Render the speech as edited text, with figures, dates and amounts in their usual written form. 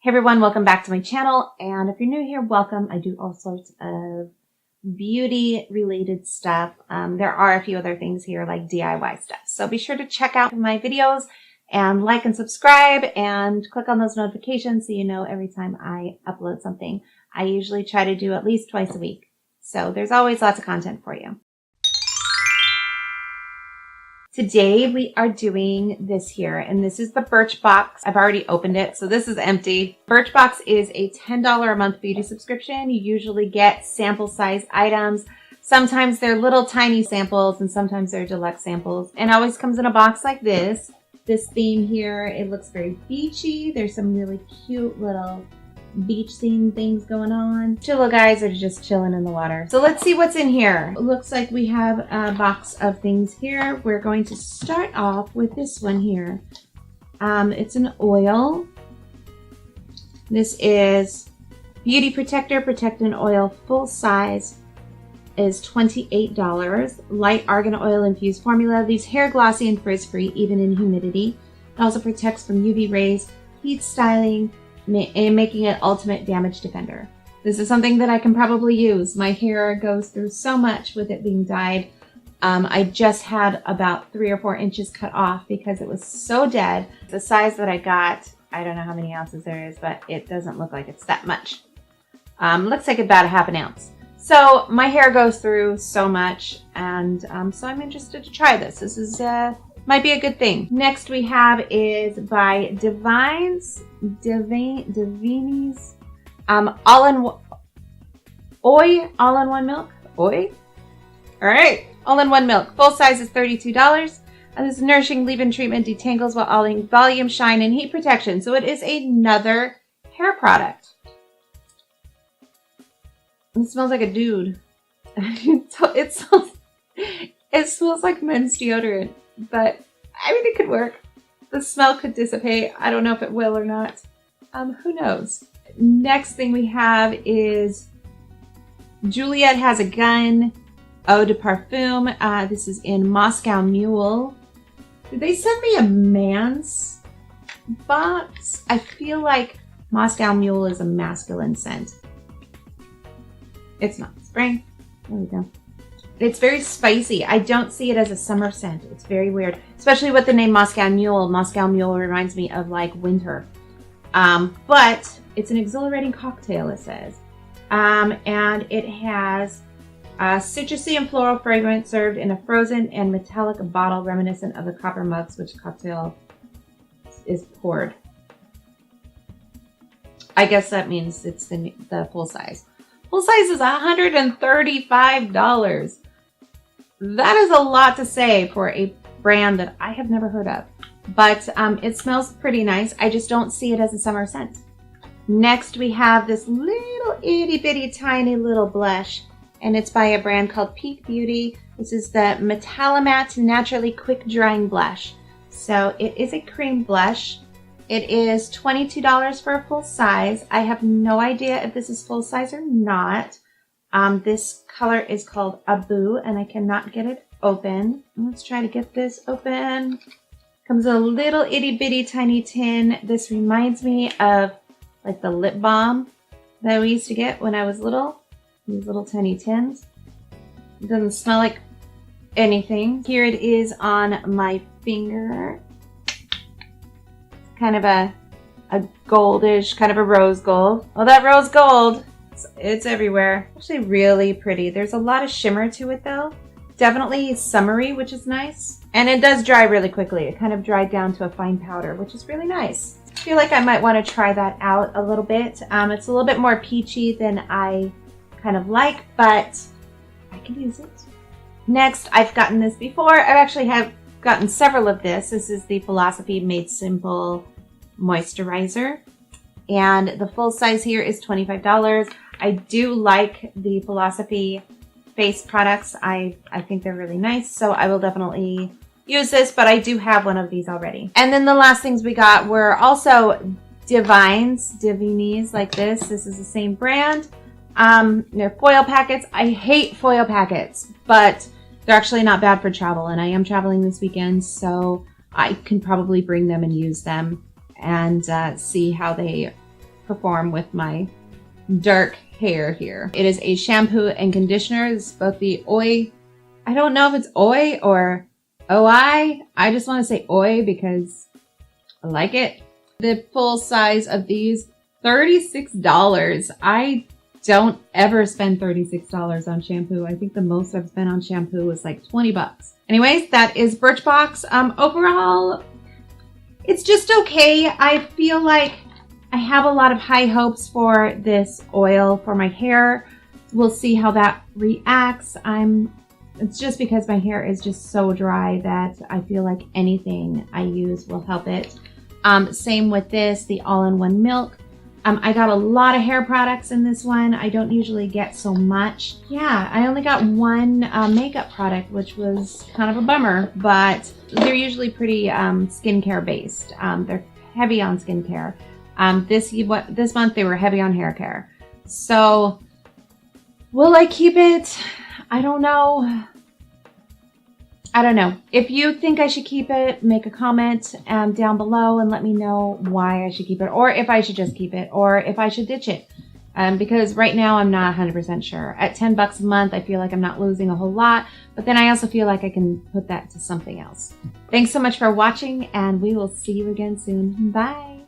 Hey everyone, welcome back to my channel. And if you're new here, welcome. I do all sorts of beauty related stuff. There are a few other things here like DIY stuff. So be sure to check out my videos and like and subscribe and click on those notifications so you know every time I upload something. I usually try to do at least twice a week. So there's always lots of content for you. Today we are doing this here, and this is the BirchBox. I've already opened it, so this is empty. BirchBox is a $10 a month beauty subscription. You usually get sample size items. Sometimes they're little tiny samples, and sometimes they're deluxe samples. And it always comes in a box like this. This theme here, it looks very beachy. There's some really cute little beach scene things going on. Two little guys are just chilling in the water. So let's see what's in here. It looks like we have a box of things here. We're going to start off with this one here. It's an oil. This is Beauty Protector Protectant Oil full size is $28. Light argan oil infused formula leaves hair glossy and frizz free even in humidity. It also protects from UV rays, heat styling, and making it ultimate damage defender. This is something that I can probably use. My hair goes through so much with it being dyed. I just had about 3 or 4 inches cut off because it was so dead. The size that I got, I don't know how many ounces there is, but it doesn't look like it's that much. Looks like about a half an ounce. So my hair goes through so much, and so I'm interested to try this. This is might be a good thing. Next we have is by Divini's all-in-one milk. All right, all-in-one milk. Full size is $32. And this nourishing leave-in treatment detangles while adding volume, shine, and heat protection. So it is another hair product. It smells like a dude. It smells like men's deodorant. But I mean, it could work. The smell could dissipate. I don't know if it will or not. Who knows? Next thing we have is Juliet Has a Gun Eau de Parfum. This is in Moscow Mule. Did they send me a man's box? I feel like Moscow Mule is a masculine scent. It's not. Spring. There we go. It's very spicy. I don't see it as a summer scent. It's very weird, especially with the name Moscow Mule. Moscow Mule reminds me of like winter. But it's an exhilarating cocktail, it says. And it has citrusy and floral fragrance served in a frozen and metallic bottle reminiscent of the copper mugs which cocktail is poured. I guess that means it's the full size. Full size is $135. That is a lot to say for a brand that I have never heard of. But it smells pretty nice. I just don't see it as a summer scent. Next we have this little itty bitty tiny little blush. And it's by a brand called Peak Beauty. This is the Metallamatte Naturally Quick Drying Blush. So it is a cream blush. It is $22 for a full size. I have no idea if this is full size or not. This color is called Abu, and I cannot get it open. Let's try to get this open. Comes in a little itty bitty tiny tin. This reminds me of like the lip balm that we used to get when I was little. These little tiny tins. It doesn't smell like anything. Here it is on my finger. Kind of a goldish, kind of a rose gold. Well, that rose gold, it's everywhere. Actually really pretty. There's a lot of shimmer to it though. Definitely summery, which is nice. And it does dry really quickly. It kind of dried down to a fine powder, which is really nice. I feel like I might want to try that out a little bit. It's a little bit more peachy than I kind of like, but I can use it. Next, I've gotten this before. I actually have gotten several of this. This is the Philosophy Made Simple moisturizer, and the full size here is $25. I do like the Philosophy face products. I think they're really nice, so I will definitely use this, but I do have one of these already. And then the last things we got were also Divini's like this. This is the same brand. They're foil packets. I hate foil packets, but they're actually not bad for travel, and I am traveling this weekend, so I can probably bring them and use them and see how they perform with my dark hair here. It is a shampoo and conditioner. This is both the Oi. I don't know if it's Oi or OI. I just want to say Oi because I like it. The full size of these, $36. I don't ever spend $36 on shampoo. I think the most I've spent on shampoo was like 20 bucks. Anyways, that is Birchbox. Overall, it's just okay. I feel like I have a lot of high hopes for this oil for my hair. We'll see how that reacts. It's just because my hair is just so dry that I feel like anything I use will help it. Same with this, the all-in-one milk. I got a lot of hair products in this one. I don't usually get so much. Yeah, I only got one makeup product, which was kind of a bummer, but they're usually pretty skincare based. They're heavy on skincare. This month they were heavy on hair care. So will I keep it? I don't know. If you think I should keep it, make a comment down below and let me know why I should keep it, or if I should just keep it, or if I should ditch it. Because right now I'm not 100% sure. At 10 bucks a month, I feel like I'm not losing a whole lot, but then I also feel like I can put that to something else. Thanks so much for watching, and we will see you again soon. Bye.